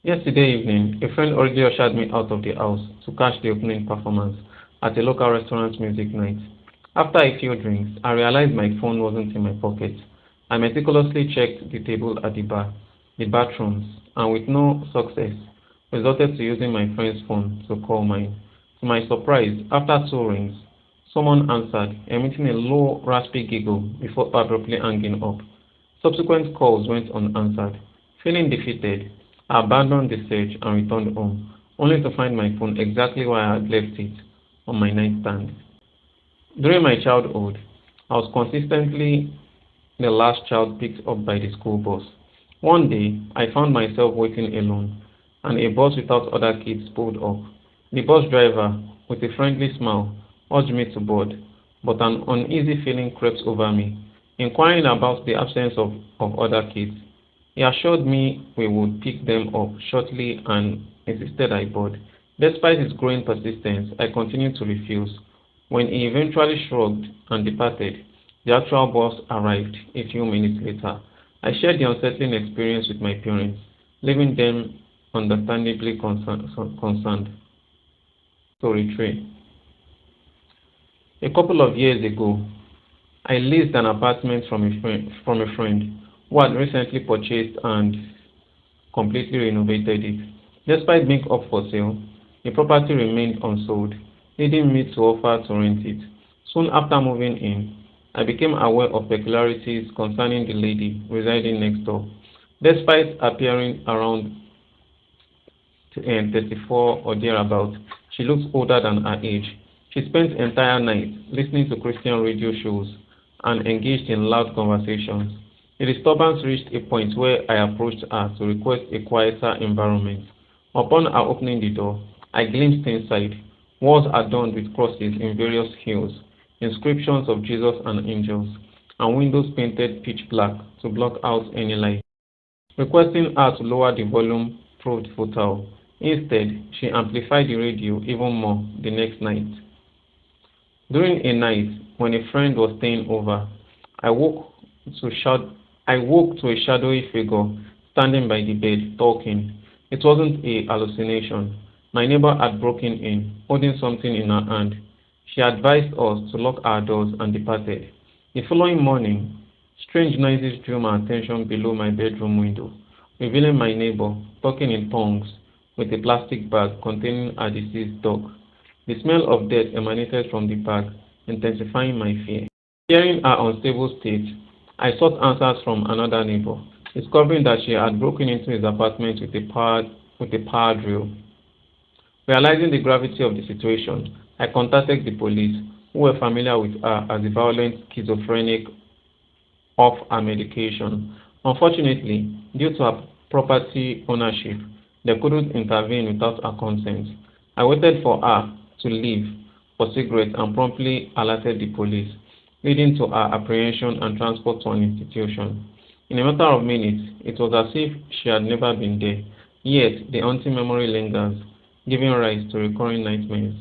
Yesterday evening, a friend hurriedly ushered me out of the house to catch the opening performance at a local restaurant's music night. After a few drinks, I realized my phone wasn't in my pocket. I meticulously checked the table at the bar, the bathrooms, and with no success, resorted to using my friend's phone to call mine. To my surprise, after two rings, someone answered, emitting a low, raspy giggle before abruptly hanging up. Subsequent calls went unanswered. Feeling defeated, I abandoned the search and returned home, only to find my phone exactly where I had left it, on my nightstand. During my childhood, I was consistently the last child picked up by the school bus. One day, I found myself waiting alone, and a bus without other kids pulled up. The bus driver, with a friendly smile, urged me to board, but an uneasy feeling crept over me, inquiring about the absence of other kids. He assured me we would pick them up shortly and insisted I board. Despite his growing persistence, I continued to refuse. When he eventually shrugged and departed, the actual bus arrived a few minutes later. I shared the unsettling experience with my parents, leaving them understandably concerned. Story 3. A couple of years ago, I leased an apartment from a friend who had recently purchased and completely renovated it. Despite being up for sale, the property remained unsold, leading me to offer to rent it. Soon after moving in, I became aware of peculiarities concerning the lady residing next door. Despite appearing around 34 or thereabout, she looks older than her age. She spent entire nights listening to Christian radio shows and engaged in loud conversations. The disturbance reached a point where I approached her to request a quieter environment. Upon her opening the door, I glimpsed inside. Walls adorned with crosses in various hues, inscriptions of Jesus and angels, and windows painted pitch black to block out any light. Requesting her to lower the volume proved futile. Instead, she amplified the radio even more the next night. During a night when a friend was staying over, I woke to shad- I woke to a shadowy figure standing by the bed talking. It wasn't a hallucination. My neighbor had broken in, holding something in her hand. She advised us to lock our doors and departed. The following morning, strange noises drew my attention below my bedroom window, revealing my neighbor talking in tongues with a plastic bag containing a deceased dog. The smell of death emanated from the bag, intensifying my fear. Hearing her unstable state, I sought answers from another neighbor, discovering that she had broken into his apartment with a power drill. Realizing the gravity of the situation, I contacted the police, who were familiar with her as a violent schizophrenic off her medication. Unfortunately, due to her property ownership, they couldn't intervene without her consent. I waited for her to leave for cigarettes and promptly alerted the police, leading to her apprehension and transport to an institution. In a matter of minutes, it was as if she had never been there, yet the haunting memory lingers, giving rise to recurring nightmares.